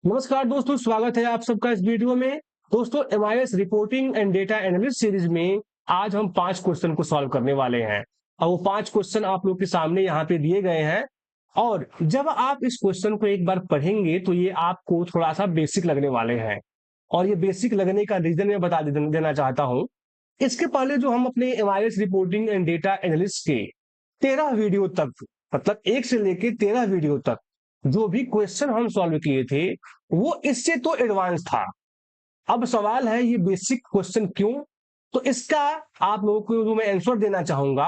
नमस्कार दोस्तों, स्वागत है आप सबका इस वीडियो में। दोस्तों, MIS reporting and data analyst series में आज हम 5 क्वेश्चन को सॉल्व करने वाले हैं और वो 5 क्वेश्चन आप लोग के सामने यहाँ पे दिए गए हैं। और जब आप इस क्वेश्चन को एक बार पढ़ेंगे तो ये आपको थोड़ा सा बेसिक लगने वाले हैं। और ये बेसिक लगने का रीजन मैं बता देना चाहता हूँ। इसके पहले जो हम अपने MIS reporting and data analyst के 13 वीडियो तक, मतलब 1 से लेके 13 वीडियो तक जो भी क्वेश्चन हम सॉल्व किए थे वो इससे तो एडवांस था। अब सवाल है ये बेसिक क्वेश्चन क्यों? तो इसका आप लोगों को जो मैं आंसर देना चाहूंगा।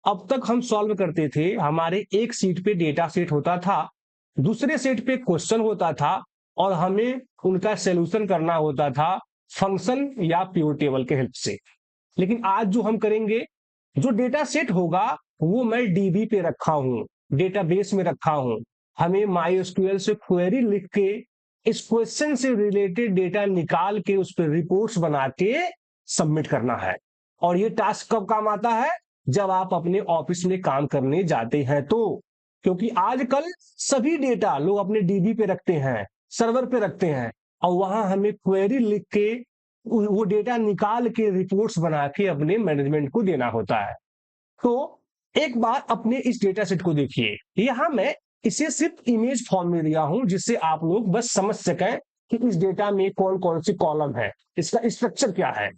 अब तक हम सॉल्व करते थे, हमारे एक सीट पे डेटा सेट होता था, दूसरे सेट पे क्वेश्चन होता था और हमें उनका सॉल्यूशन करना होता था फंक्शन या प्योर टेबल के हेल्प से। लेकिन आज जो हम करेंगे, जो डेटा सेट होगा वो मैं डीबी पे रखा हूं, डेटाबेस में रखा हूं। हमें माईएसक्यूएल से क्वेरी लिख के इस क्वेश्चन से रिलेटेड डेटा निकाल के उस पर रिपोर्ट्स बना के सबमिट करना है। और ये टास्क कब काम आता है? जब आप अपने ऑफिस में काम करने जाते हैं तो। क्योंकि आजकल सभी डेटा लोग अपने डीबी पे रखते हैं, सर्वर पे रखते हैं, और वहां हमें क्वेरी लिख के वो डेटा निकाल के रिपोर्ट्स बना के अपने मैनेजमेंट को देना होता है। तो एक बार अपने इस डेटा सेट को देखिए। यहां मैं इसे सिर्फ इमेज फॉर्म में दिया हूं जिससे आप लोग बस समझ सकें कि इस डेटा में कौन कौन सी कॉलम है, इसका स्ट्रक्चर क्या है।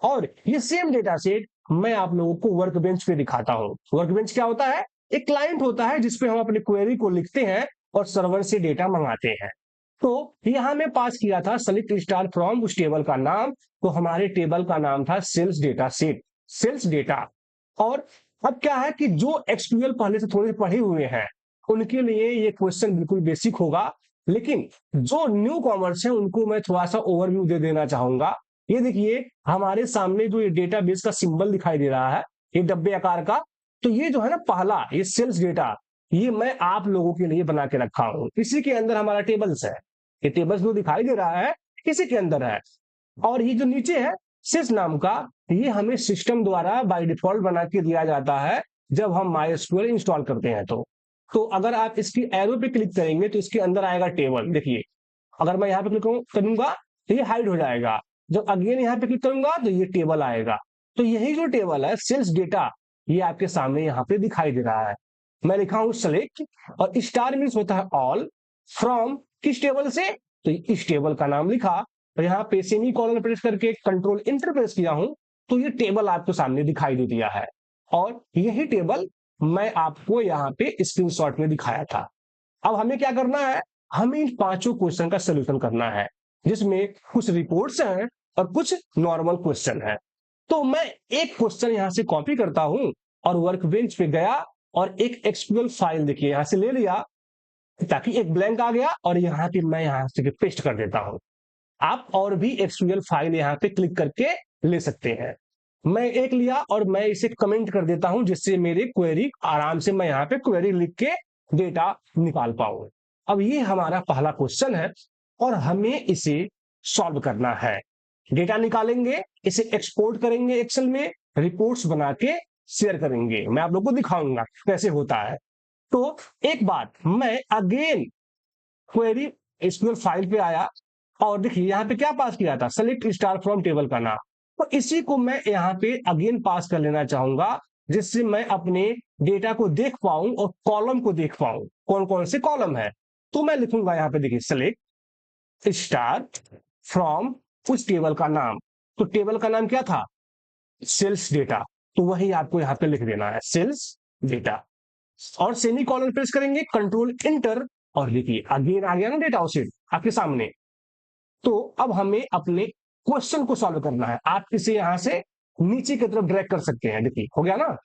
और ये सेम डेटा सेट मैं आप लोगों को वर्क बेंच पे दिखाता हूं। वर्क बेंच क्या होता है? एक क्लाइंट होता है जिसपे हम अपनी क्वेरी को लिखते हैं और सर्वर से डेटा मंगाते हैं। तो यहां मैं पास किया था सेलेक्ट स्टार फ्रॉम उस टेबल का नाम। तो हमारे टेबल का नाम था sales data set, sales data. और अब क्या है कि जो एक्सक्यूएल पहले से थोड़े पढ़े हुए हैं उनके लिए ये क्वेश्चन बिल्कुल बेसिक होगा। लेकिन जो न्यू कॉमर्स है उनको मैं थोड़ा सा ओवरव्यू दे देना चाहूंगा। ये देखिए, हमारे सामने जो ये डेटाबेस का सिंबल दिखाई दे रहा है, ये डब्बे आकार का। तो ये जो है ना, पहला ये सेल्स डेटा, ये मैं आप लोगों के लिए बना के रखा हूं। इसी के अंदर हमारा टेबल्स है। ये टेबल्स जो दिखाई दे रहा है इसी के अंदर है। और ये जो नीचे है सिस नाम का, ये हमें सिस्टम द्वारा बाय डिफॉल्ट बना के दिया जाता है जब हम माईएसक्यूएल इंस्टॉल करते हैं। तो अगर आप इसकी एरो पे क्लिक करेंगे तो इसके अंदर आएगा टेबल। देखिए, अगर मैं यहाँ पे क्लिक करूंगा तो ये हाइड हो जाएगा। जब अगेन यहाँ पे क्लिक करूंगा तो ये टेबल आएगा। तो यही जो टेबल है सेल्स डेटा, ये आपके सामने यहाँ पे दिखाई दे रहा है। मैं लिखा हूं सेलेक्ट, और स्टार मीन्स होता है ऑल, फ्रॉम किस टेबल से, तो इस टेबल का नाम लिखा। और यहाँ पे सेमी कॉलन प्रेस करके कंट्रोल इंटर प्रेस किया हूं तो ये टेबल आपको सामने दिखाई दे दिया है। और यही टेबल मैं आपको यहाँ पे स्क्रीनशॉट में दिखाया था। अब हमें क्या करना है? हमें इन पांचों क्वेश्चन का सोल्यूशन करना है, जिसमें कुछ रिपोर्ट्स हैं और कुछ नॉर्मल क्वेश्चन है। तो मैं एक क्वेश्चन यहां से कॉपी करता हूं और वर्क बेंच पे गया और एक एक्सक्यूएल फाइल देखिए यहां से ले लिया, ताकि एक ब्लैंक आ गया और यहाँ पे मैं यहां से पेस्ट कर देता हूं। आप और भी एक्सक्यूएल फाइल यहाँ पे क्लिक करके ले सकते हैं। मैं एक लिया और मैं इसे कमेंट कर देता हूं जिससे मेरी क्वेरी आराम से मैं यहाँ पे क्वेरी लिख के डेटा निकाल पाऊं। अब ये हमारा पहला क्वेश्चन है और हमें इसे सॉल्व करना है। डेटा निकालेंगे, इसे एक्सपोर्ट करेंगे एक्सेल में, रिपोर्ट्स बना के शेयर करेंगे। मैं आप लोग को दिखाऊंगा कैसे होता है। तो एक बात, मैं अगेन क्वेरी एसक्यूएल फाइल पे आया और देखिए यहाँ पे क्या पास किया था, सेलेक्ट स्टार फ्रॉम टेबल का नाम। तो इसी को मैं यहाँ पे अगेन पास कर लेना चाहूंगा जिससे मैं अपने डेटा को देख पाऊं और कॉलम को देख पाऊं कौन कौन से कॉलम है। तो मैं लिखूंगा यहाँ पे, देखिए सेलेक्ट स्टार फ्रॉम उस टेबल का नाम। तो टेबल का नाम क्या था? Sales data. तो वही आपको यहाँ पे लिख देना है, सेल्स डेटा। और सेमी कॉलन प्रेस करेंगे, कंट्रोल इंटर, और देखिए अगेन आ गया ना डेटा सेट आपके सामने। तो अब हमें अपने क्वेश्चन को सॉल्व करना है। आप इसे यहां से नीचे की तरफ ड्रैग कर सकते हैं। देखिए हो गया ना,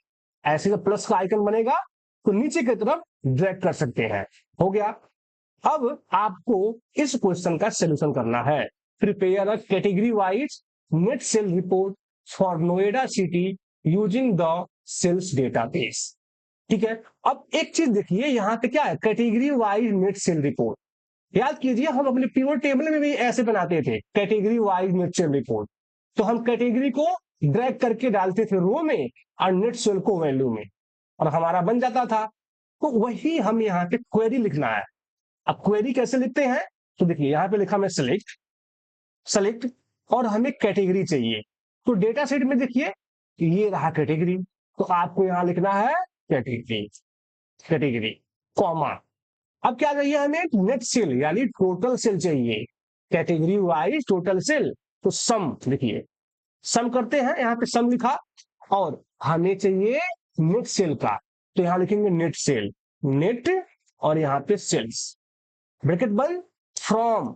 ऐसे जब प्लस का आइकन बनेगा तो नीचे की तरफ ड्रैग कर सकते हैं। हो गया। अब आपको इस क्वेश्चन का सोल्यूशन करना है। Prepare a category wise net sale report for Noida city using the sales database. ठीक है। अब एक चीज देखिए, यहां पे क्या है, category wise net sale report. याद कीजिए, हम अपने पिवट टेबल में भी ऐसे बनाते थे, category wise net sale report. तो हम कैटेगरी को ड्रैग करके डालते थे रो में और नेट सेल को वैल्यू में, और हमारा बन जाता था। तो वही हम यहाँ पे क्वेरी लिखना है। अब क्वेरी कैसे लिखते हैं? तो देखिए यहाँ पे लिखा मैं सेलेक्ट, सेलेक्ट, और हमें कैटेगरी चाहिए। तो डेटा सेट में देखिए ये रहा कैटेगरी, तो आपको यहां लिखना है कैटेगरी, कैटेगरी कॉमा। अब क्या चाहिए हमें, नेट सेल यानी टोटल सेल चाहिए, कैटेगरी वाइज टोटल सेल। तो सम लिखिए, सम करते हैं, यहाँ पे सम लिखा, और हमें चाहिए नेट सेल का, तो यहां लिखेंगे नेट सेल, नेट, और यहाँ पे सेल्स, ब्रैकेट बंद, फ्रॉम,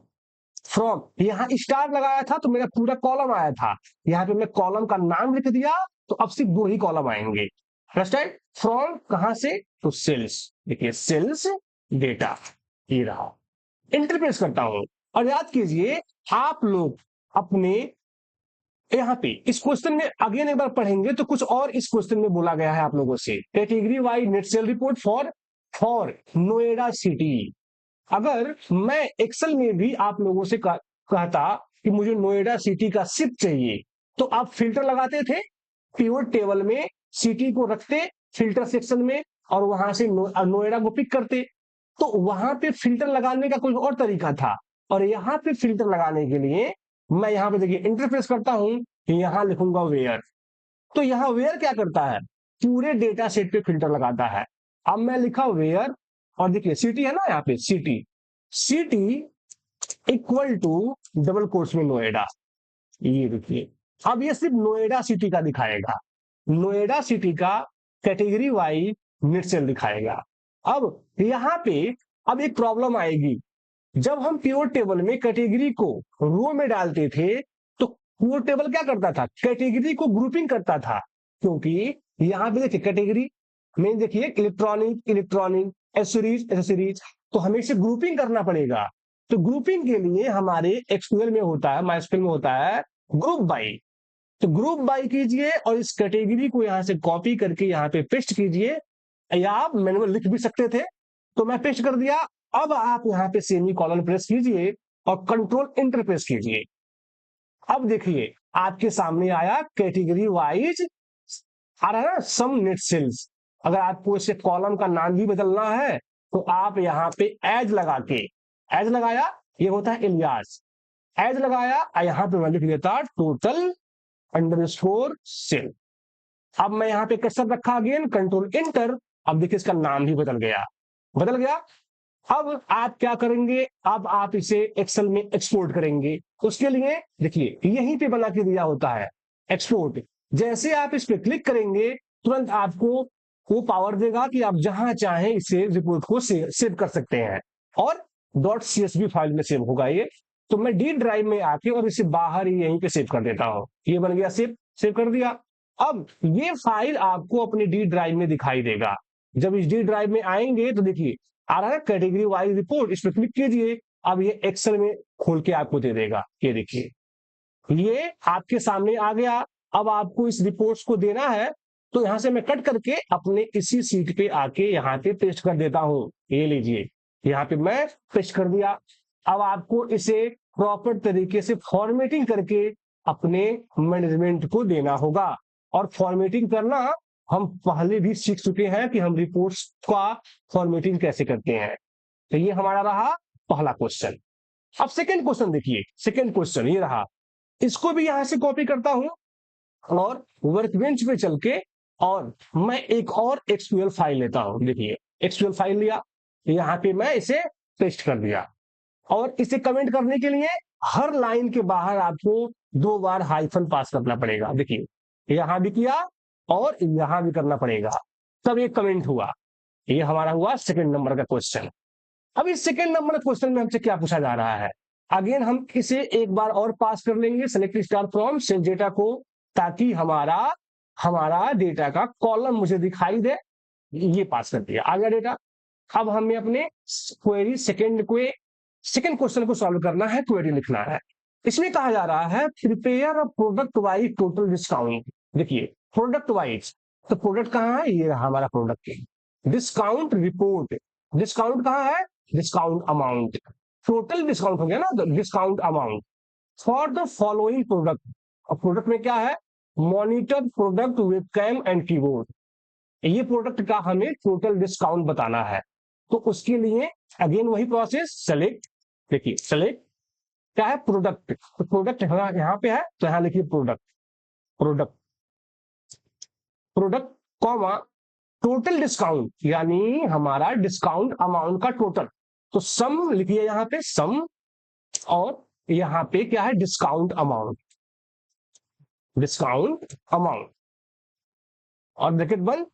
फ्रॉम यहाँ स्टार लगाया था तो मेरा पूरा कॉलम आया था, यहाँ पे मैं कॉलम का नाम लिख दिया, तो अब सिर्फ 2 ही कॉलम आएंगे। अंडरस्टैंड, फ्रॉम कहां से, तो सेल्स, देखिए सेल्स डेटा, ये रहा। इंटरप्रेस करता हूं, और याद कीजिए आप लोग अपने यहाँ पे इस क्वेश्चन में अगेन एक बार पढ़ेंगे तो कुछ और इस क्वेश्चन में बोला गया है आप लोगों से, category wise net sale report for Noida city. अगर मैं एक्सेल में भी आप लोगों से कहता कि मुझे नोएडा सिटी का सिप चाहिए, तो आप फिल्टर लगाते थे, पिवट टेबल में सिटी को रखते फिल्टर सेक्शन में, और वहां से नोएडा को पिक करते। तो वहां पे फिल्टर लगाने का कोई और तरीका था, और यहाँ पे फिल्टर लगाने के लिए मैं यहाँ पे देखिए इंटरफेस करता हूं, यहां लिखूंगा वेयर। तो यहाँ वेयर क्या करता है, पूरे डेटा सेट पे फिल्टर लगाता है। अब मैं लिखा वेयर, और देखिए सिटी है ना यहाँ पे, city, city equal to double quotes में नोएडा, ये देखिए। अब ये सिर्फ नोएडा सिटी का दिखाएगा, नोएडा सिटी का कैटेगरी वाइज नेट सेल दिखाएगा। अब यहाँ पे अब एक प्रॉब्लम आएगी, जब हम पिवट टेबल में कैटेगरी को रो में डालते थे, तो पिवट टेबल क्या करता था, कैटेगरी को ग्रुपिंग करता था, क्योंकि यहाँ पे देखिए कैटेगरी में देखिए इलेक्ट्रॉनिक, इलेक्ट्रॉनिक, एसेसरीज, एसेसरीज, तो हमें इसे ग्रुपिंग करना पड़ेगा। तो ग्रुपिंग के लिए हमारे एक्सक्यूएल में होता है, माइस्क्यूएल में होता है ग्रुप बाई। तो ग्रुप बाई कीजिए, और इस कैटेगरी को यहां से कॉपी करके यहाँ पे पेस्ट कीजिए, या आप मैनुअल लिख भी सकते थे, तो मैं पेस्ट कर दिया। अब आप यहाँ पे सेमी कॉलन प्रेस कीजिए और कंट्रोल इंटर प्रेस कीजिए। अब देखिए आपके सामने आया कैटेगरी वाइज आ रहा है ना, सम नेट सेल्स। अगर आपको इसे कॉलम का नाम भी बदलना है तो आप यहाँ पे एज लगा के, एज लगाया, ये होता है इलियास, एज लगाया, यहाँ पे मैं लिख देता टोटल अंडरस्कोर सेल। अब मैं यहाँ पे कर्सर रखा, अगेन कंट्रोल इंटर, अब देखिए इसका नाम भी बदल गया, बदल गया। अब आप क्या करेंगे, अब आप इसे एक्सेल में एक्सपोर्ट करेंगे। उसके लिए देखिए यहीं पे बना के दिया होता है एक्सपोर्ट, जैसे आप इस पे क्लिक करेंगे तुरंत आपको वो पावर देगा कि आप जहां चाहें इसे रिपोर्ट को सेव कर सकते हैं, और .csv फाइल में सेव होगा ये। तो मैं डी ड्राइव में आके और इसे बाहर ही यहीं पे सेव कर देता हूं, ये बन गया सेव, सेव कर दिया। अब ये फाइल आपको अपने डी ड्राइव में दिखाई देगा। जब इस डी ड्राइव में आएंगे तो देखिए आ रहा है कैटेगरी वाइज रिपोर्ट, इस पर क्लिक कीजिए, अब ये एक्सेल में खोल के आपको दे देगा, ये देखिए ये आपके सामने आ गया। अब आपको इस रिपोर्ट्स को देना है, तो यहां से मैं कट करके अपने इसी सीट पे आके यहाँ पे पेस्ट कर देता हूं, ये लीजिए यहाँ पे मैं पेस्ट कर दिया। अब आपको इसे प्रॉपर तरीके से फॉर्मेटिंग करके अपने मैनेजमेंट को देना होगा, और फॉर्मेटिंग करना हम पहले भी सीख चुके हैं कि हम रिपोर्ट्स का फॉर्मेटिंग कैसे करते हैं। तो ये हमारा रहा पहला क्वेश्चन। अब सेकंड क्वेश्चन देखिए, सेकंड क्वेश्चन ये रहा, इसको भी यहां से कॉपी करता हूं और वर्कबेंच पे चल के, और मैं एक और एक्सक्यूएल फाइल लेता हूं। देखिए एक्सक्यूएल फाइल लिया, यहां पे मैं इसे पेस्ट कर दिया, और इसे कमेंट करने के लिए हर लाइन के बाहर आपको 2 बार हाइफन पास करना पड़ेगा। देखिए यहां भी किया और यहां भी करना पड़ेगा, तब एक कमेंट हुआ। ये हमारा हुआ सेकंड नंबर का क्वेश्चन। अब इस सेकंड नंबर क्वेश्चन में हमसे क्या पूछा जा रहा है, अगेन हम इसे एक बार और पास कर लेंगे, select star from sale data को, ताकि हमारा डेटा का कॉलम मुझे दिखाई दे। ये पास कर दिया, आ गया डेटा। अब हमें अपने क्वेरी सेकंड क्वेश्चन को सॉल्व करना है, क्वेरी लिखना है। इसमें कहा जा रहा है prepare a product wise total discount. देखिए प्रोडक्ट वाइज, तो प्रोडक्ट कहाँ है, ये रहा हमारा प्रोडक्ट। डिस्काउंट रिपोर्ट, डिस्काउंट कहाँ है, डिस्काउंट अमाउंट, टोटल डिस्काउंट हो गया ना, discount amount for the following product. और प्रोडक्ट में क्या है, monitor product webcam and keyboard, ये प्रोडक्ट का हमें टोटल डिस्काउंट बताना है। तो उसके लिए अगेन वही प्रोसेस, सेलेक्ट, देखिए चले, क्या है प्रोडक्ट, तो प्रोडक्ट यहाँ पे है तो यहाँ लिखिए product, product, product comma total discount, यानी हमारा डिस्काउंट अमाउंट का टोटल, तो सम लिखिए यहाँ पे सम, और यहाँ पे क्या है डिस्काउंट अमाउंट, डिस्काउंट अमाउंट, और ब्रैकेट बंद।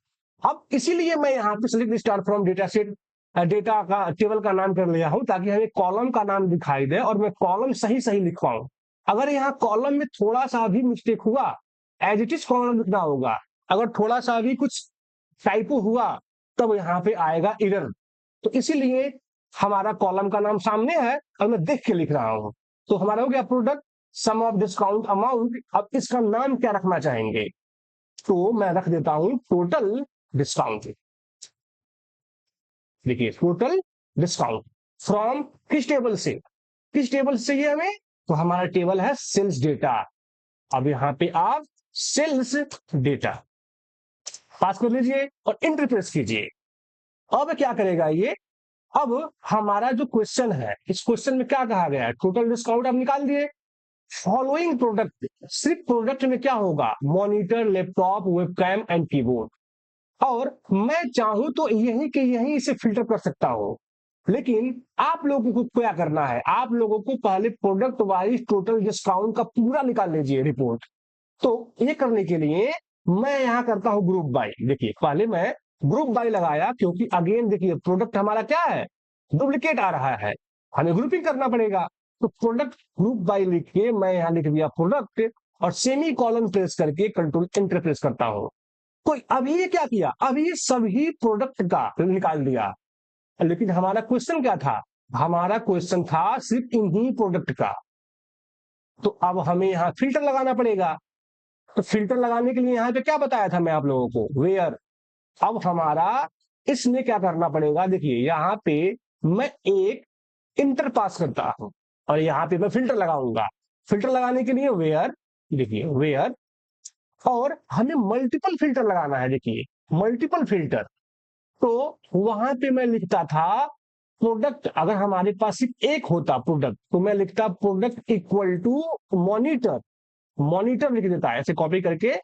अब इसीलिए मैं यहाँ पे select star from data set, data का टेबल का नाम कर लिया हूं ताकि हमें कॉलम का नाम दिखाई दे और मैं कॉलम सही सही लिख पाऊं। अगर यहाँ कॉलम में थोड़ा सा भी मिस्टेक हुआ, एज इट इज कॉलम लिखना होगा, अगर थोड़ा सा भी कुछ टाइपो हुआ तब यहाँ पे आएगा एरर। तो इसीलिए हमारा कॉलम का नाम सामने है और मैं देख के लिख रहा हूं। तो हमारा हो गया product sum of discount amount. अब इसका नाम क्या रखना चाहेंगे, तो मैं रख देता हूं टोटल डिस्काउंट। देखिए टोटल डिस्काउंट फ्रॉम किस टेबल से, किस टेबल से चाहिए हमें, तो हमारा टेबल है सेल्स डेटा। अब यहां पे आप सेल्स डेटा पास कर लीजिए और एंटर प्रेस कीजिए। अब क्या करेगा ये, अब हमारा जो क्वेश्चन है इस क्वेश्चन में क्या कहा गया है, टोटल डिस्काउंट आप निकाल दिए। फॉलोइंग प्रोडक्ट, सिर्फ प्रोडक्ट में क्या होगा, monitor, laptop, webcam and keyboard. और मैं चाहूं तो यही के यही इसे फिल्टर कर सकता हूं, लेकिन आप लोगों को क्या करना है, आप लोगों को पहले प्रोडक्ट वाइज टोटल डिस्काउंट का पूरा निकाल लीजिए रिपोर्ट। तो ये करने के लिए मैं यहां करता हूं ग्रुप बाय। देखिए पहले मैं ग्रुप बाय लगाया क्योंकि अगेन देखिए प्रोडक्ट हमारा क्या है, डुप्लीकेट आ रहा है, हमें ग्रुपिंग करना पड़ेगा। तो प्रोडक्ट ग्रुप बाय लिख के मैं यहां लिख दिया प्रोडक्ट और सेमी कॉलन प्रेस करके कंट्रोल एंटर प्रेस करता हूं। तो अभी ये क्या किया, अभी ये सभी प्रोडक्ट का निकाल दिया, लेकिन हमारा क्वेश्चन क्या था, हमारा क्वेश्चन था सिर्फ इन्हीं प्रोडक्ट का। तो अब हमें यहां फिल्टर लगाना पड़ेगा। तो फिल्टर लगाने के लिए यहां पे क्या बताया था मैं आप लोगों को, वेयर। अब हमारा इसमें क्या करना पड़ेगा, देखिए यहां पे मैं एक इंटर पास करता हूं और यहां पे मैं फिल्टर लगाऊंगा। फिल्टर लगाने के लिए वेयर, देखिए वेयर, और हमें मल्टीपल फिल्टर लगाना है। देखिए मल्टीपल फिल्टर, तो वहां पे मैं लिखता था प्रोडक्ट, अगर हमारे पास सिर्फ एक होता प्रोडक्ट तो मैं लिखता product equal to monitor, monitor लिख देता है ऐसे कॉपी करके,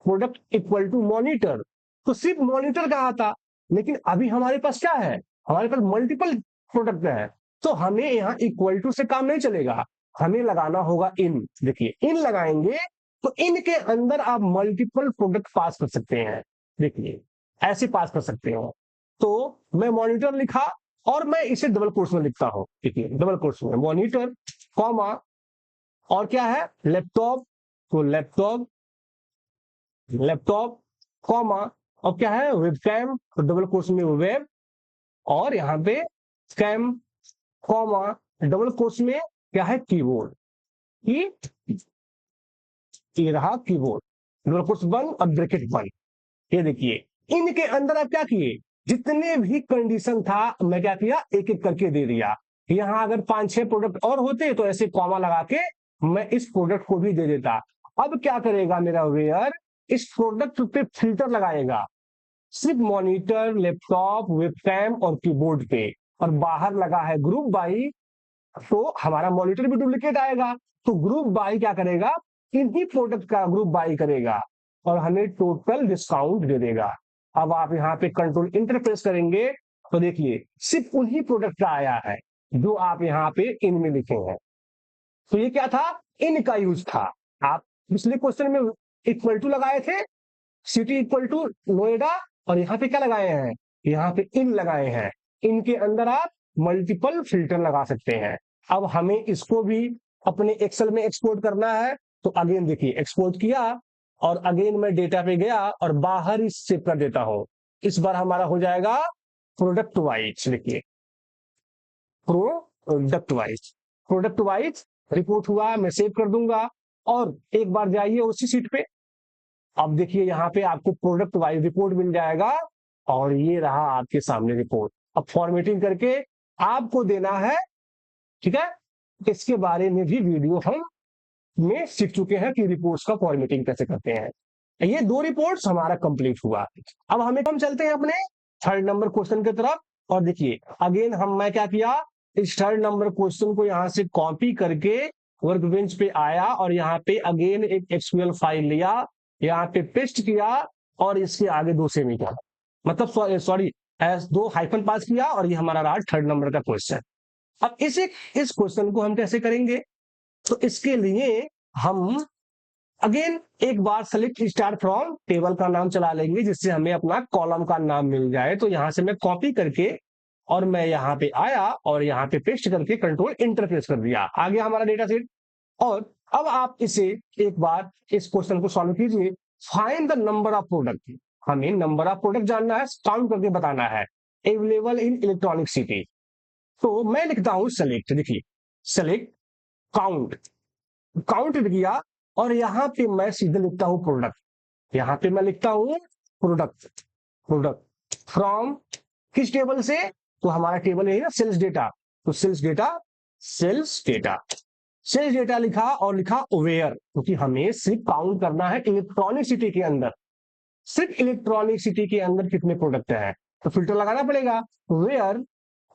प्रोडक्ट इक्वल टू मॉनिटर, तो सिर्फ मॉनिटर का आता। लेकिन अभी हमारे पास क्या है, हमारे पास मल्टीपल प्रोडक्ट है, तो हमें यहाँ इक्वल टू से काम नहीं चलेगा, हमें लगाना होगा इन। देखिए इन लगाएंगे तो इनके अंदर आप मल्टीपल प्रोडक्ट पास कर सकते हैं। देखिए ऐसे पास कर सकते हो। तो मैं मॉनिटर लिखा और मैं इसे डबल कोट्स में लिखता हूं। देखिए डबल कोट्स में मॉनिटर कॉमा, और क्या है लैपटॉप, तो लैपटॉप, लैपटॉप कॉमा, और क्या है वेबकैम, तो डबल कोट्स में वेब, और यहां पे कैम कॉमा डबल कोट्स में क्या है कीबोर्ड, ये रहा कीबोर्ड, डबल कोट्स बंद और ब्रैकेट बंद। ये देखिए इनके अंदर आप क्या किए, जितने भी कंडीशन था मैं क्या किया एक एक करके दे दिया। यहां अगर 5-6 प्रोडक्ट और होते तो ऐसे कॉमा लगा के मैं इस प्रोडक्ट को भी दे देता। अब क्या करेगा मेरा वेयर, इस प्रोडक्ट पे फिल्टर लगाएगा सिर्फ मॉनिटर, लैपटॉप, वेबकैम और कीबोर्ड पे, और बाहर लगा है ग्रुप बाई, तो हमारा मॉनिटर भी डुप्लीकेट आएगा। तो ग्रुप बाई क्या करेगा, इन्हीं प्रोडक्ट का ग्रुप बाई करेगा और हमें टोटल डिस्काउंट दे देगा। अब आप यहाँ पे कंट्रोल इंटर प्रेस करेंगे तो देखिए सिर्फ उन्हीं प्रोडक्ट का आया है जो आप यहाँ पे इनमें लिखे हैं। तो ये क्या था, इन का यूज था। आप पिछले क्वेश्चन में इक्वल टू लगाए थे, सिटी इक्वल टू नोएडा, और यहाँ पे क्या लगाए हैं, यहाँ पे इन लगाए हैं। इनके अंदर आप मल्टीपल फिल्टर लगा सकते हैं। अब हमें इसको भी अपने एक्सेल में एक्सपोर्ट करना है, तो अगेन देखिए एक्सपोर्ट किया और अगेन मैं डेटा पे गया और बाहर ही सेव कर देता हूं। इस बार हमारा हो जाएगा प्रोडक्ट वाइज, देखिए product wise, product wise report हुआ, मैं सेव कर दूंगा। और एक बार जाइए उसी सीट पे, अब देखिए यहाँ पे आपको प्रोडक्ट वाइज रिपोर्ट मिल जाएगा और ये रहा आपके सामने रिपोर्ट। अब फॉर्मेटिंग करके आपको देना है, ठीक है, इसके बारे में भी वीडियो हम में सीख चुके हैं कि रिपोर्ट्स का फॉर्मेटिंग कैसे करते हैं। ये 2 रिपोर्ट्स हमारा कंप्लीट हुआ। अब हम चलते हैं अपने 3rd नंबर क्वेश्चन की तरफ। और देखिए अगेन मैं क्या किया, इस थर्ड नंबर क्वेश्चन को यहाँ से कॉपी करके वर्क बेंच पे आया और यहाँ पे अगेन एक एक्सक्यूएल फाइल लिया, यहाँ पे पेस्ट किया और इसके आगे 2 सेमीकोलन, मतलब सॉरी दो हाइफन पास किया और ये हमारा रहा थर्ड नंबर का क्वेश्चन। अब इस क्वेश्चन को हम कैसे करेंगे? तो इसके लिए हम अगेन एक बार सेलेक्ट स्टार फ्रॉम टेबल का नाम चला लेंगे जिससे हमें अपना कॉलम का नाम मिल जाए। तो यहां से मैं कॉपी करके और मैं यहाँ पे आया और यहाँ पे पेस्ट करके कंट्रोल इंटर प्रेस कर दिया, आ गया हमारा डेटा सेट। और अब आप इसे एक बार इस क्वेश्चन को सॉल्व कीजिए। Find the number of product, हमें नंबर ऑफ प्रोडक्ट जानना है, काउंट करके बताना है, अवेलेबल इन इलेक्ट्रॉनिक सिटी। तो मैं लिखता हूं सेलेक्ट, देखिए सेलेक्ट काउंट, काउंट किया और यहां पे मैं सीधे लिखता हूं प्रोडक्ट, यहां पे मैं लिखता हूं प्रोडक्ट, प्रोडक्ट फ्रॉम किस टेबल से? तो हमारा टेबल है ना सेल्स डेटा, तो sales data, sales data, sales data लिखा और लिखा वेयर, क्योंकि हमें सिर्फ काउंट करना है इलेक्ट्रॉनिक सिटी के अंदर, सिर्फ इलेक्ट्रॉनिक सिटी के अंदर कितने प्रोडक्ट हैं। तो फिल्टर लगाना पड़ेगा वेयर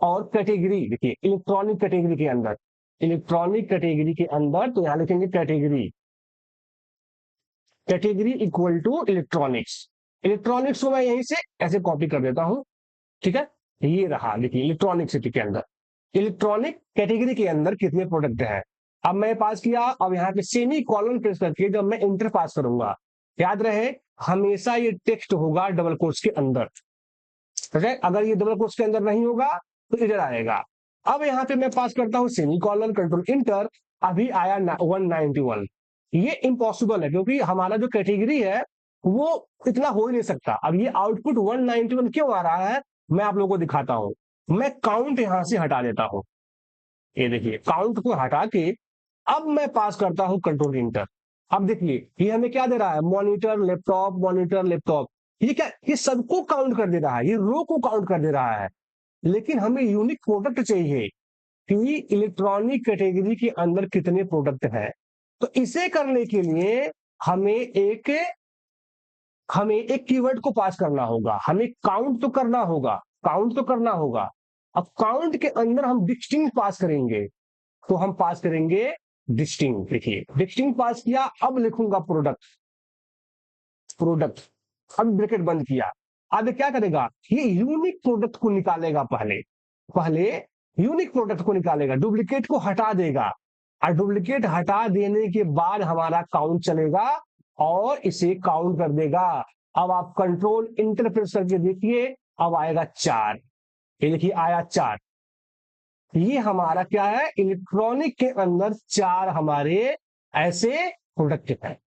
और कैटेगरी, देखिए इलेक्ट्रॉनिक कैटेगरी के अंदर, इलेक्ट्रॉनिक कैटेगरी के अंदर तो यहां लिखेंगे category, category equal to electronics, electronics को मैं यहीं से ऐसे कॉपी कर देता हूं, ठीक है। ये रहा, देखिए इलेक्ट्रॉनिक सिटी के अंदर, इलेक्ट्रॉनिक कैटेगरी के अंदर कितने प्रोडक्ट हैं। अब मैं पास किया, अब यहाँ पे सेमी कॉलन प्रेस करके जब मैं इंटर पास करूंगा, याद रहे हमेशा ये टेक्स्ट होगा डबल कोट्स के अंदर, ठीक है। अगर ये डबल कोट्स के अंदर नहीं होगा तो इधर आएगा। अब यहाँ पे मैं पास करता हूँ सेमी कॉलन, कंट्रोल इंटर, अभी आया 191। ये इम्पॉसिबल है क्योंकि हमारा जो कैटेगरी है वो इतना हो ही नहीं सकता। अब ये आउटपुट 191 क्यों आ रहा है मैं आप लोगों को दिखाता हूं। मैं काउंट यहां से हटा देता हूं, ये देखिए काउंट को हटा के अब मैं पास करता हूं कंट्रोल इंटर। अब देखिए ये हमें क्या दे रहा है, मॉनिटर लैपटॉप, मॉनिटर लैपटॉप, ये क्या, ये सबको काउंट कर दे रहा है, ये रो को काउंट कर दे रहा है। लेकिन हमें यूनिक प्रोडक्ट चाहिए कि इलेक्ट्रॉनिक कैटेगरी के अंदर कितने प्रोडक्ट हैं। तो इसे करने के लिए हमें एक कीवर्ड को पास करना होगा, हमें काउंट तो करना होगा, काउंट तो करना होगा। अब काउंट के अंदर हम डिस्टिंक्ट पास करेंगे, तो हम पास करेंगे डिस्टिंक्ट, देखिए डिस्टिंक्ट पास किया, अब लिखूंगा प्रोडक्ट, प्रोडक्ट, अब ब्रैकेट बंद किया। अब क्या करेगा, ये यूनिक प्रोडक्ट को निकालेगा, पहले पहले यूनिक प्रोडक्ट को निकालेगा, डुप्लीकेट को हटा देगा और डुप्लीकेट हटा देने के बाद हमारा काउंट चलेगा और इसे काउंट कर देगा। अब आप कंट्रोल इंटर प्रेस करके देखिए, अब आएगा 4, ये देखिए आया 4। ये हमारा क्या है, इलेक्ट्रॉनिक के अंदर 4 हमारे ऐसे प्रोडक्ट है।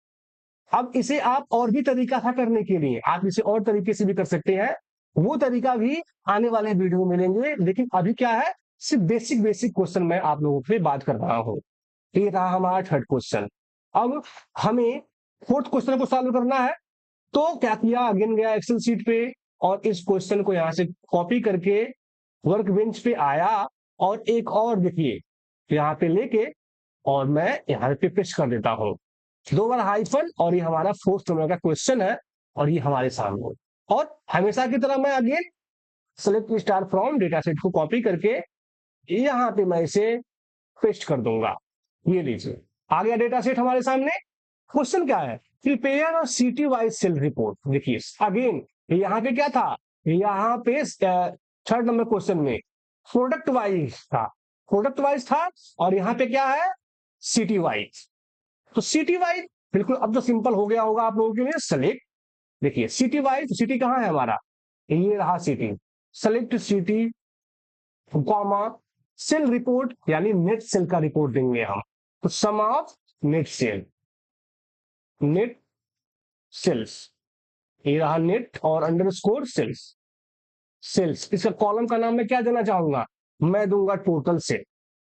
अब इसे आप और भी तरीका था करने के लिए, आप इसे और तरीके से भी कर सकते हैं, वो तरीका भी आने वाले वीडियो में मिलेंगे। लेकिन अभी क्या है, सिर्फ बेसिक बेसिक क्वेश्चन मैं आप लोगों से बात कर रहा हूं। ये रहा हमारा थर्ड क्वेश्चन। अब हमें फोर्थ क्वेश्चन को सॉल्व करना है। तो क्या किया, अगेन गया एक्सेल सीट पे और इस क्वेश्चन को यहां से कॉपी करके वर्क बेंच पे आया और एक और देखिए यहाँ पे लेके और मैं यहाँ पे पेस्ट कर देता हूं, 2 बार हाइफन, और ये हमारा फोर्थ नंबर का क्वेश्चन है और ये हमारे सामने। और हमेशा की तरह मैं again select star from data set को कॉपी करके यहां पे मैं इसे पेस्ट कर दूंगा। ये लीजिए आ गया डेटा सेट हमारे सामने। क्वेश्चन क्या है, प्रिपेयर और सिटी वाइज सेल रिपोर्ट। देखिए अगेन यहाँ पे क्या था, यहाँ पे थर्ड नंबर क्वेश्चन में प्रोडक्ट वाइज था, प्रोडक्ट वाइज था, और यहाँ पे क्या है, सिटी वाइज। तो सिटी वाइज बिल्कुल अब तो सिंपल हो गया होगा आप लोगों के लिए। सेलेक्ट, देखिए सिटी वाइज, सिटी कहाँ है हमारा, ये रहा city, select city comma sale report, यानी नेट सेल का रिपोर्ट देंगे हम। तो sum of net sale, net sales, ये रहा नेट और अंडरस्कोर सेल्स, सेल्स। इसका कॉलम का नाम मैं क्या देना चाहूंगा, मैं दूंगा टोटल सेल।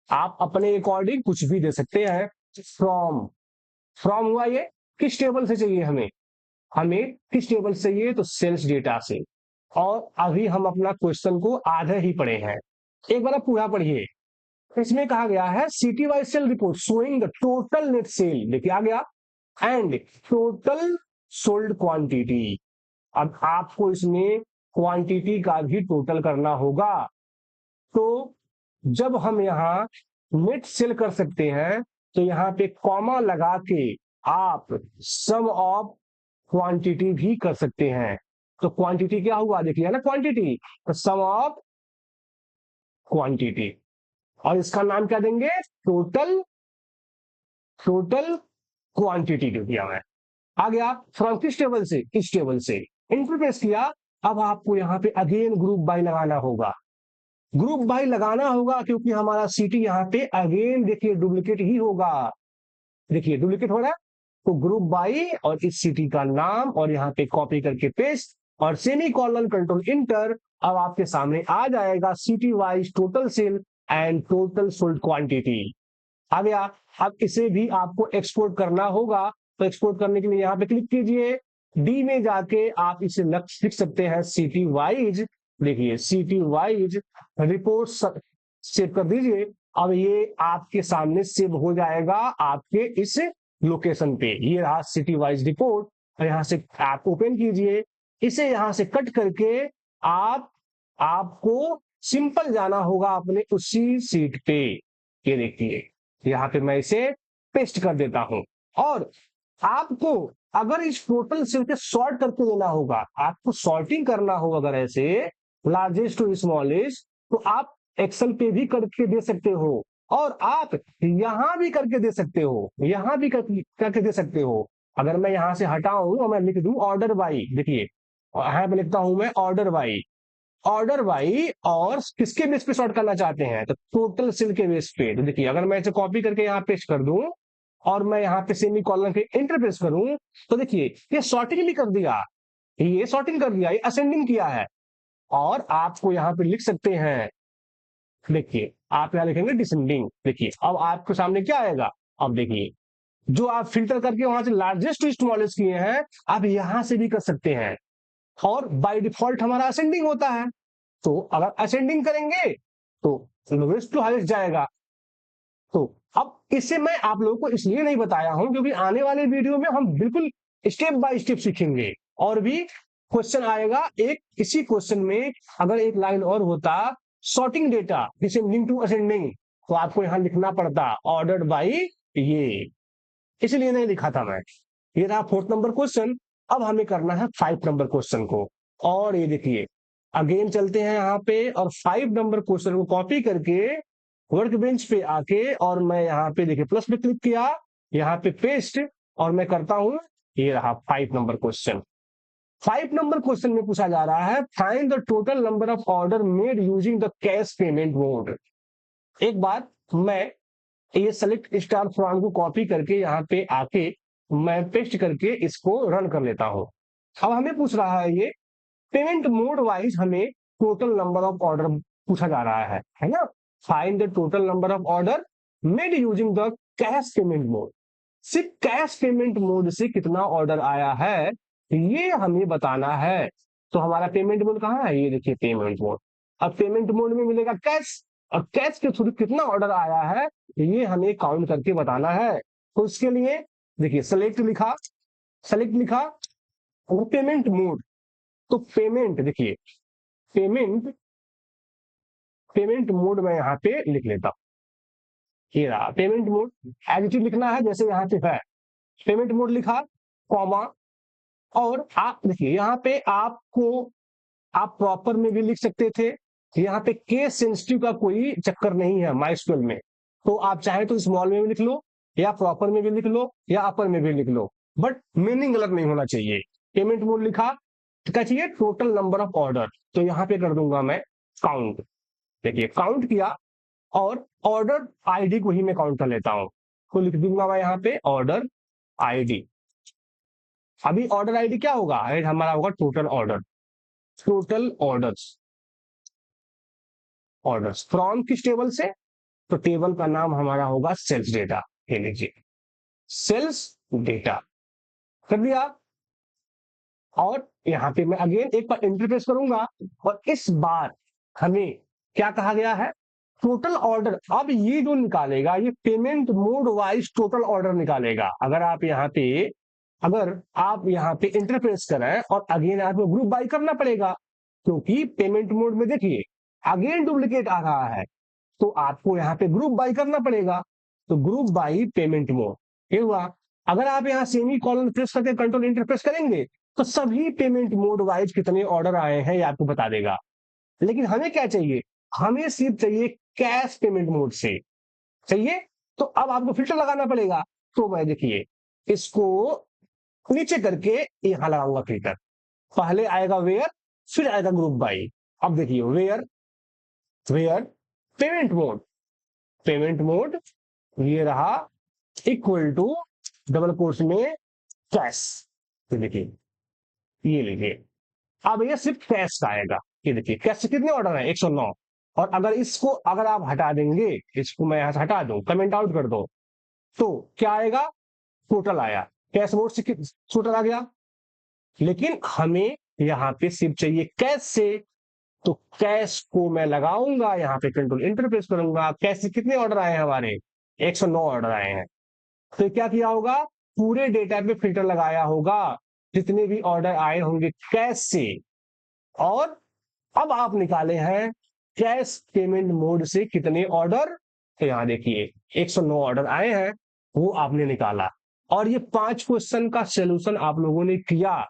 आप अपने अकॉर्डिंग कुछ भी दे सकते हैं। फ्रॉम, फ्रॉम हुआ ये किस टेबल से चाहिए हमें, हमें किस टेबल से चाहिए, तो सेल्स डेटा से। और अभी हम अपना क्वेश्चन को आधे ही पढ़े हैं, एक बार आप पूरा पढ़िए। इसमें कहा गया है city wise sale report showing the total net sale, देखिए आ गया, एंड टोटल सोल्ड क्वांटिटी। अब आपको इसमें क्वांटिटी का भी टोटल करना होगा। तो जब हम यहाँ नेट सेल कर सकते हैं तो यहाँ पे कॉमा लगा के आप सम ऑफ क्वांटिटी भी कर सकते हैं। तो क्वांटिटी क्या हुआ देखिए ना, क्वांटिटी, तो सम ऑफ क्वांटिटी, और इसका नाम क्या देंगे, टोटल, टोटल क्वांटिटी दे दिया मैं। आ गया फ्रॉम किस टेबल से, इस टेबल से इंटरप्रेस किया। अब आपको यहाँ पे अगेन ग्रुप बाय लगाना होगा, ग्रुप बाय लगाना होगा क्योंकि हमारा सिटी यहाँ पे अगेन देखिए डुप्लीकेट ही होगा, देखिए डुप्लीकेट हो रहा है। तो ग्रुप बाय और इस सिटी का नाम और यहाँ पे कॉपी करके पेस्ट और सेमी कॉलन कंट्रोल इंटर। अब आपके सामने आ जाएगा city wise total sale and total sold quantity आ गया। अब इसे भी आपको एक्सपोर्ट करना होगा, तो एक्सपोर्ट करने के लिए यहाँ पे क्लिक कीजिए, डी में जाके आप इसे लिख सकते हैं सिटी वाइज, देखिए सिटी वाइज रिपोर्ट सेव कर दीजिए। अब ये आपके सामने सेव हो जाएगा आपके इस लोकेशन पे, ये रहा सिटी वाइज रिपोर्ट। और यहाँ से आप ओपन कीजिए, इसे यहाँ से कट करके आपको सिंपल जाना होगा अपने उसी सीट पे, ये देखिए यहाँ पे मैं इसे पेस्ट कर देता हूं। और आपको अगर इस टोटल सेल के सॉर्ट करके लेना होगा, आपको सॉर्टिंग करना होगा अगर ऐसे लार्जेस्ट टू स्मॉलेस्ट, तो आप एक्सेल पे भी करके दे सकते हो और आप यहां भी करके दे सकते हो, यहां भी करके दे सकते हो। अगर मैं यहां से हटाऊं और मैं लिख दूं ऑर्डर बाई, देखिए यहां पे लिखता हूं मैं ऑर्डर बाई, ऑर्डर बाई और किसके बेस पे सॉर्ट करना चाहते हैं, तो टोटल सेल के बेस पे। तो देखिए अगर मैं इसे कॉपी करके यहाँ पेस्ट कर दूं और मैं यहाँ पे सेमी कॉलन के इंटर प्रेस करूं, तो देखिए ये सॉर्टिंग भी कर दिया, ये सॉर्टिंग कर दिया, ये असेंडिंग किया है। और आपको यहाँ पे लिख सकते हैं, देखिए आप यहाँ लिखेंगे डिसेंडिंग। देखिए अब आपके सामने क्या आएगा, अब देखिए जो आप फिल्टर करके वहां से लार्जेस्ट टू स्मॉलेस्ट किए हैं, आप यहां से भी कर सकते हैं। और बाय डिफॉल्ट हमारा असेंडिंग होता है, तो अगर असेंडिंग करेंगे तो लोवेस्ट टू हाईएस्ट जाएगा। तो अब इससे मैं आप लोगों को इसलिए नहीं बताया हूं क्योंकि आने वाले वीडियो में हम बिल्कुल स्टेप बाय स्टेप सीखेंगे और भी क्वेश्चन आएगा। एक इसी क्वेश्चन में अगर एक लाइन और होता sorting data descending to ascending, तो आपको यहां लिखना पड़ता ऑर्डर्ड बाई ये, इसलिए नहीं लिखा था मैं। ये रहा 4th नंबर क्वेश्चन। अब हमें करना है 5 नंबर क्वेश्चन को, और ये देखिए अगेन चलते हैं यहाँ पे और 5 नंबर क्वेश्चन को कॉपी करके वर्क बेंच पे आके और मैं यहाँ पे देखिए प्लस पे क्लिक किया, यहाँ पे पेस्ट, और मैं करता हूं, ये रहा 5 नंबर क्वेश्चन। 5 नंबर क्वेश्चन में पूछा जा रहा है find the total number of order made using the cash payment mode. एक बात, मैं ये सेलेक्ट स्टार फ्रॉम को कॉपी करके यहाँ पे आके मैं पेस्ट करके इसको रन कर लेता हूं। अब हमें पूछ रहा है ये पेमेंट मोड वाइज, हमें टोटल नंबर ऑफ ऑर्डर पूछा जा रहा है ना। Find the total number of order made using the cash payment mode, सिर्फ कैश पेमेंट मोड से कितना ऑर्डर आया है ये हमें बताना है। तो हमारा पेमेंट मोड कहाँ है, ये देखिए पेमेंट मोड। अब पेमेंट मोड में मिलेगा कैश, और कैश के थ्रू कितना ऑर्डर आया है ये हमें काउंट करके बताना है। तो उसके लिए देखिए सेलेक्ट लिखा, सेलेक्ट लिखा और पेमेंट मोड, तो पेमेंट देखिए पेमेंट, पेमेंट मोड में यहाँ पे लिख लेता हूं, ये रहा payment mode. As it is लिखना है जैसे यहाँ पे है, पेमेंट मोड लिखा कॉमा, और आप देखिए यहाँ पे आपको आप प्रॉपर में भी लिख सकते थे, यहाँ पे केस सेंसिटिव का कोई चक्कर नहीं है माइस्क्यूएल में, तो आप चाहे तो स्मॉल में भी लिख लो या प्रॉपर में भी लिख लो या अपर में भी लिख लो, बट मीनिंग गलत नहीं होना चाहिए। पेमेंट मोड लिखा, तो क्या चाहिए टोटल नंबर ऑफ ऑर्डर, तो यहाँ पे कर दूंगा मैं काउंट, देखिए काउंट किया और ऑर्डर आईडी को ही मैं काउंट कर लेता हूं, तो लिख दूंगा मैं यहाँ पे ऑर्डर आईडी। अभी ऑर्डर आईडी क्या होगा, हमारा होगा total order, total orders, orders from किस टेबल से, तो टेबल का नाम हमारा होगा सेल्स डेटा, ये लीजिए सेल्स डेटा कर दिया। और यहां पे मैं अगेन एक बार इंटरफेस करूंगा और इस बार हमें क्या कहा गया है, टोटल ऑर्डर। अब ये जो निकालेगा ये payment mode wise total order निकालेगा। अगर आप यहाँ पे इंटरफेस करें और अगेन आपको ग्रुप बाय करना पड़ेगा, क्योंकि पेमेंट मोड में देखिए अगेन डुप्लीकेट आ रहा है, तो आपको यहाँ पे ग्रुप बाई करना पड़ेगा। तो ग्रुप बाई पेमेंट मोड ये हुआ। अगर आप यहाँ सेमी कॉलन प्रेस करके कंट्रोल इंटर प्रेस करेंगे तो सभी पेमेंट मोड वाइज कितने ऑर्डर आए हैं ये आपको बता देगा। लेकिन हमें क्या चाहिए, हमें सिर्फ चाहिए कैश पेमेंट मोड से चाहिए। तो अब आपको फिल्टर लगाना पड़ेगा। तो मैं देखिए इसको नीचे करके यहां लगाऊंगा फिल्टर। पहले आएगा वेयर, फिर आएगा ग्रुप बाई। अब देखिए where, where payment mode, payment mode ये रहा इक्वल टू डबल कोर्स में कैश। ये देखिए, ये लीजिए अब ये सिर्फ कैश का आएगा। ये देखिए कैश से कितने ऑर्डर है 109। और अगर इसको अगर आप हटा देंगे, इसको मैं यहां से हटा दूं, कमेंट आउट कर दो, तो क्या आएगा, टोटल आया। कैश मोड से टोटल आ गया। लेकिन हमें यहाँ पे सिर्फ चाहिए कैश से। तो कैश को मैं लगाऊंगा यहाँ पे, कंट्रोल इंटर प्रेस करूंगा। कैश से कितने ऑर्डर आए हैं हमारे 109 ऑर्डर आए हैं। तो क्या किया होगा, पूरे डेटा पे फिल्टर लगाया होगा जितने भी ऑर्डर आए होंगे कैश से। और अब आप निकाले हैं कैश पेमेंट मोड से कितने ऑर्डर। तो यहां देखिए 109 ऑर्डर आए हैं, वो आपने निकाला। और ये 5 क्वेश्चन का सॉल्यूशन आप लोगों ने किया,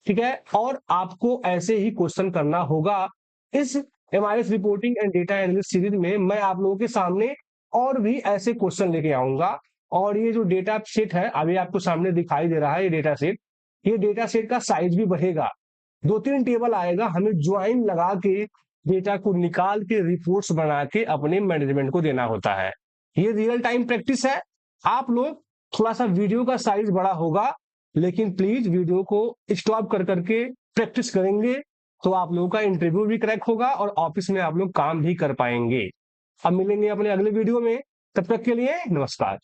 ठीक है। और आपको ऐसे ही क्वेश्चन करना होगा। इस MIS reporting and data analysis series में मैं आप लोगों के सामने और भी ऐसे क्वेश्चन लेके आऊंगा। और ये जो डेटा सेट है अभी आपको सामने दिखाई दे रहा है, ये डेटा सेट, ये डेटा सेट का साइज भी बढ़ेगा। 2-3 टेबल आएगा, हमें ज्वाइन लगा के डेटा को निकाल के रिपोर्ट्स बना के अपने मैनेजमेंट को देना होता है। ये रियल टाइम प्रैक्टिस है। आप लोग थोड़ा सा वीडियो का साइज बड़ा होगा, लेकिन प्लीज वीडियो को स्टॉप कर करके प्रैक्टिस करेंगे तो आप लोगों का इंटरव्यू भी क्रैक होगा और ऑफिस में आप लोग काम भी कर पाएंगे। अब मिलेंगे अपने अगले वीडियो में, तब तक के लिए नमस्कार।